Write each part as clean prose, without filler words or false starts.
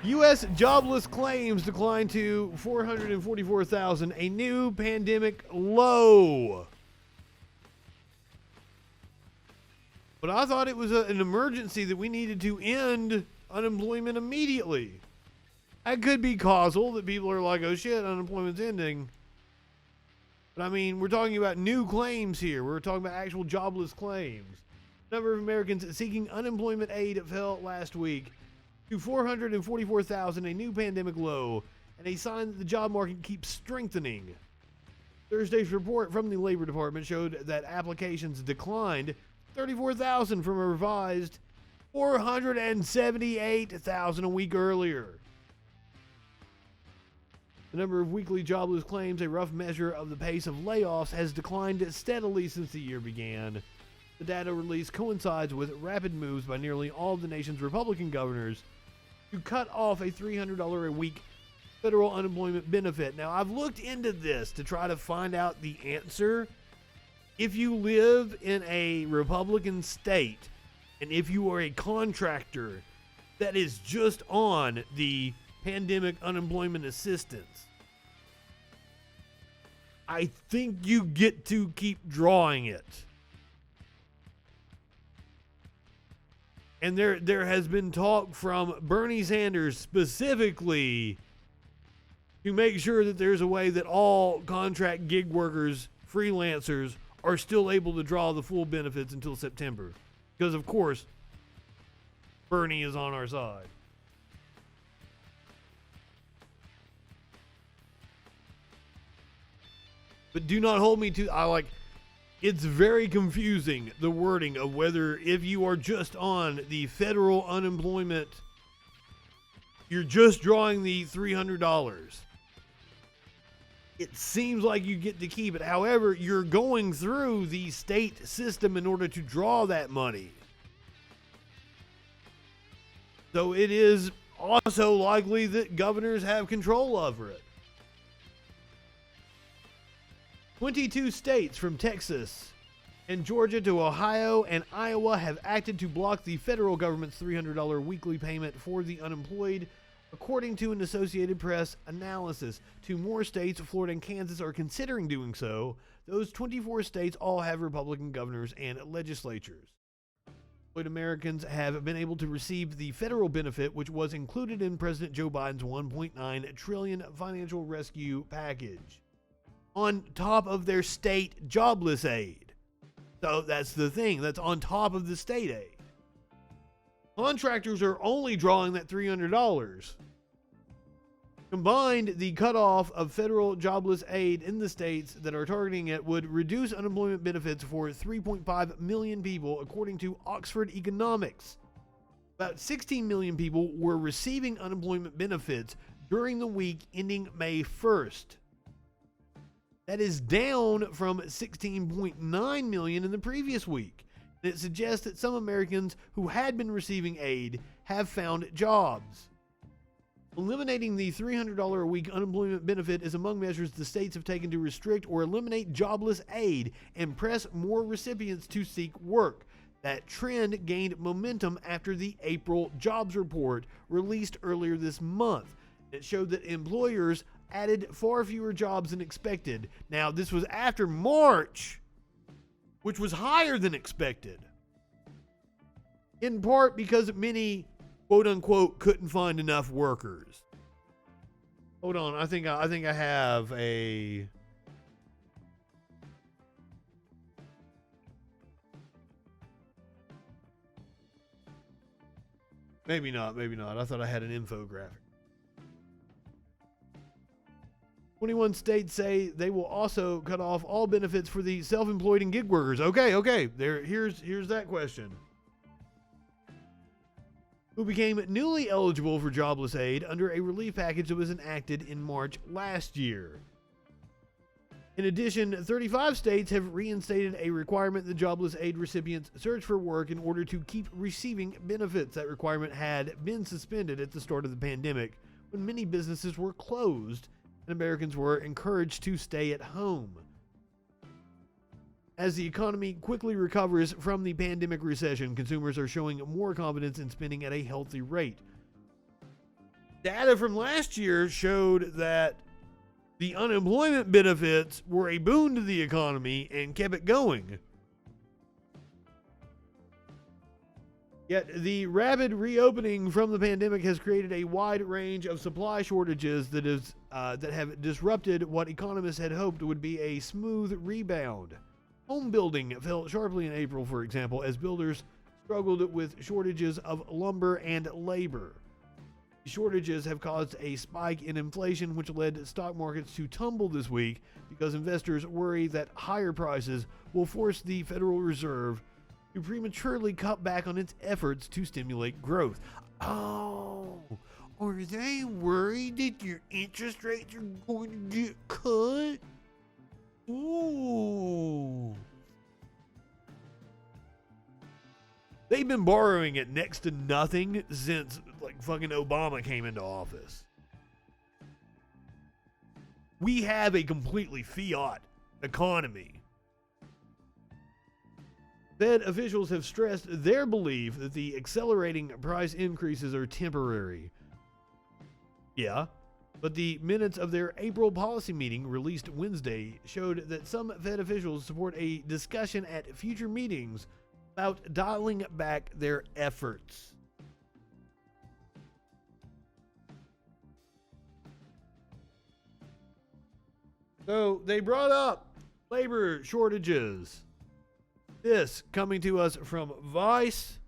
U.S. jobless claims declined to 444,000, a new pandemic low. But I thought it was an emergency that we needed to end unemployment immediately. That could be causal, that people are like, oh shit, unemployment's ending. But I mean, we're talking about new claims here. We're talking about actual jobless claims. The number of Americans seeking unemployment aid fell last week to 444,000, a new pandemic low, and a sign that the job market keeps strengthening. Thursday's report from the Labor Department showed that applications declined 34,000 from a revised 478,000 a week earlier. The number of weekly jobless claims, a rough measure of the pace of layoffs, has declined steadily since the year began. The data release coincides with rapid moves by nearly all of the nation's Republican governors to cut off a $300 a week federal unemployment benefit. Now, I've looked into this to try to find out the answer. If you live in a Republican state, and if you are a contractor that is just on the pandemic unemployment assistance, I think you get to keep drawing it. And there has been talk from Bernie Sanders specifically to make sure that there's a way that all contract gig workers, freelancers, are still able to draw the full benefits until September. Because, of course, Bernie is on our side. But do not hold me to, it's very confusing, the wording of whether if you are just on the federal unemployment, you're just drawing the $300. It seems like you get to keep it. However, you're going through the state system in order to draw that money. So it is also likely that governors have control over it. 22 states from Texas and Georgia to Ohio and Iowa have acted to block the federal government's $300 weekly payment for the unemployed, according to an Associated Press analysis. Two more states, Florida and Kansas, are considering doing so. Those 24 states all have Republican governors and legislatures. Employed Americans have been able to receive the federal benefit, which was included in President Joe Biden's $1.9 trillion financial rescue package, on top of their state jobless aid. So that's the thing, that's on top of the state aid. Contractors are only drawing that $300. Combined, the cutoff of federal jobless aid in the states that are targeting it would reduce unemployment benefits for 3.5 million people, according to Oxford Economics. About 16 million people were receiving unemployment benefits during the week ending May 1st. That is down from 16.9 million in the previous week. And it suggests that some Americans who had been receiving aid have found jobs. Eliminating the $300 a week unemployment benefit is among measures the states have taken to restrict or eliminate jobless aid and press more recipients to seek work. That trend gained momentum after the April jobs report released earlier this month. It showed that employers added far fewer jobs than expected. Now, this was after March, which was higher than expected, in part because many, quote unquote, couldn't find enough workers. Hold on, I think I have a maybe not. I thought I had an infographic. 21 states say they will also cut off all benefits for the self-employed and gig workers. Okay. Here's that question. Who became newly eligible for jobless aid under a relief package that was enacted in March last year. In addition, 35 states have reinstated a requirement that jobless aid recipients search for work in order to keep receiving benefits. That requirement had been suspended at the start of the pandemic, when many businesses were closed and Americans were encouraged to stay at home. As the economy quickly recovers from the pandemic recession, consumers are showing more confidence in spending at a healthy rate. Data from last year showed that the unemployment benefits were a boon to the economy and kept it going. Yet the rapid reopening from the pandemic has created a wide range of supply shortages that have disrupted what economists had hoped would be a smooth rebound. Home building fell sharply in April, for example, as builders struggled with shortages of lumber and labor. The shortages have caused a spike in inflation, which led stock markets to tumble this week because investors worry that higher prices will force the Federal Reserve to prematurely cut back on its efforts to stimulate growth. Oh, are they worried that your interest rates are going to get cut? Ooh. They've been borrowing at next to nothing since like fucking Obama came into office. We have a completely fiat economy. Fed officials have stressed their belief that the accelerating price increases are temporary. Yeah, but the minutes of their April policy meeting released Wednesday showed that some Fed officials support a discussion at future meetings about dialing back their efforts. So they brought up labor shortages. This coming to us from Vice.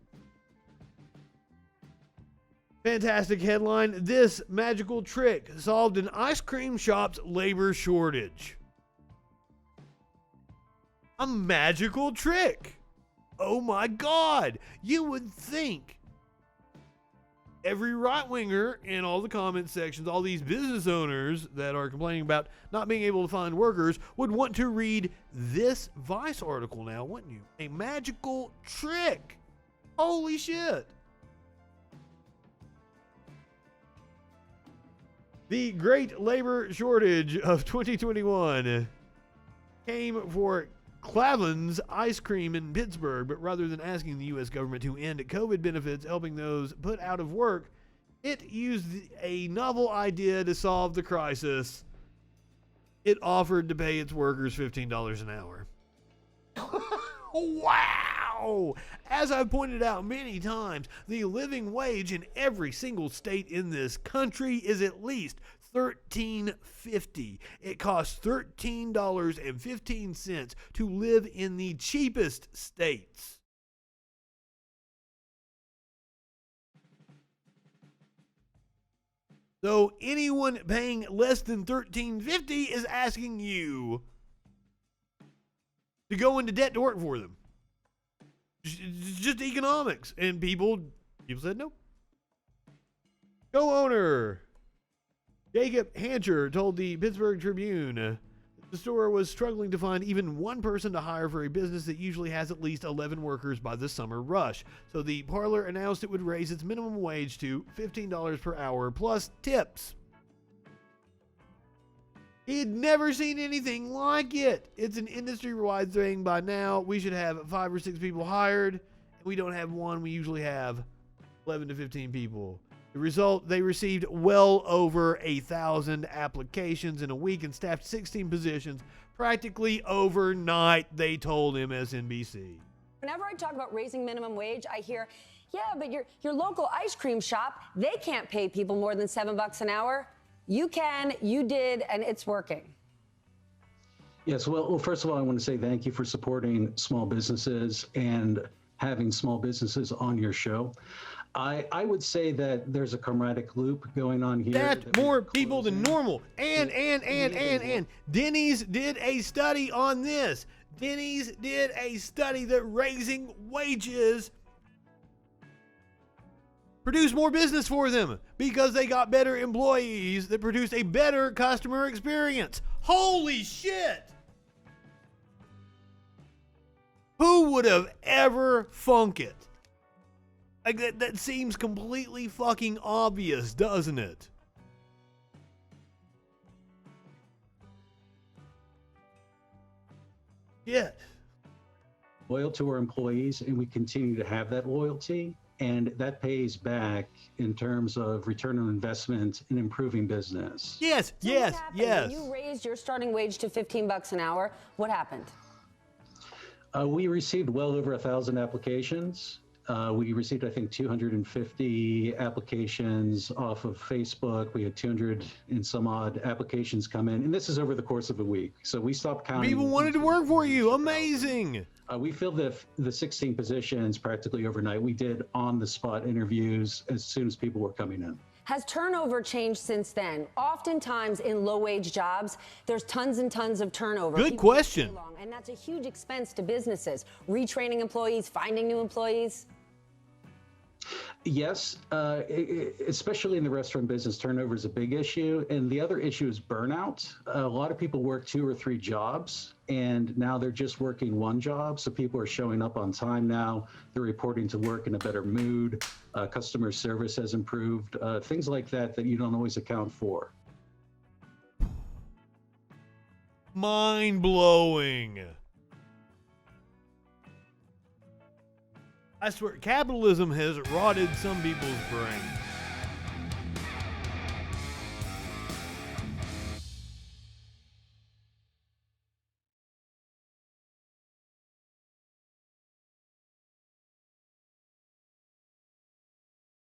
Fantastic headline. This magical trick solved an ice cream shop's labor shortage. A magical trick. Oh my God. You would think every right-winger in all the comment sections, all these business owners that are complaining about not being able to find workers would want to read this Vice article now, wouldn't you? A magical trick. Holy shit. The great labor shortage of 2021 came for Clavin's ice cream in Pittsburgh, but rather than asking the U.S. government to end COVID benefits helping those put out of work, it used a novel idea to solve the crisis. It offered to pay its workers $15 an hour. Wow! As I've pointed out many times, the living wage in every single state in this country is at least $13.50. It costs $13.15 to live in the cheapest states. So anyone paying less than $13.50 is asking you to go into debt to work for them. It's just economics. And people said no. Co-owner Jacob Hancher told the Pittsburgh Tribune the store was struggling to find even one person to hire for a business that usually has at least 11 workers by the summer rush. So the parlor announced it would raise its minimum wage to $15 per hour plus tips. He'd never seen anything like it. It's an industry-wide thing by now. We should have 5 or 6 people hired. We don't have one. We usually have 11 to 15 people. The result, they received well over 1,000 applications in a week and staffed 16 positions practically overnight, they told MSNBC. Whenever I talk about raising minimum wage, I hear, yeah, but your local ice cream shop, they can't pay people more than $7 an hour. You can, you did, and it's working. Yes, well, first of all, I want to say thank you for supporting small businesses and having small businesses on your show. I would say that there's a camaraderie loop going on here. That's more people than normal. And Denny's did a study on this. Denny's did a study that raising wages produced more business for them because they got better employees that produced a better customer experience. Holy shit! Who would have ever thunk it? Like that seems completely fucking obvious, doesn't it? Shit. Loyal to our employees, and we continue to have that loyalty. and that pays back in terms of return on investment and improving business. Yes, So yes, what happened? yes. When you raised your starting wage to $15 an hour, what happened? We received well over 1,000 applications. We received, I think, 250 applications off of Facebook. We had 200 and some odd applications come in, and this is over the course of a week. So we stopped counting. People wanted to work for you. Amazing. We filled the 16 positions practically overnight. We did on-the-spot interviews as soon as people were coming in. Has turnover changed since then? Oftentimes in low-wage jobs, there's tons and tons of turnover. Good People question. stay long, and that's a huge expense to businesses. Retraining employees, finding new employees. Yes, especially in the restaurant business, turnover is a big issue. And the other issue is burnout. A lot of people work 2 or 3 jobs, and now they're just working 1 job. So people are showing up on time now. They're reporting to work in a better mood. Customer service has improved. Things like that that you don't always account for. Mind-blowing. I swear, capitalism has rotted some people's brains.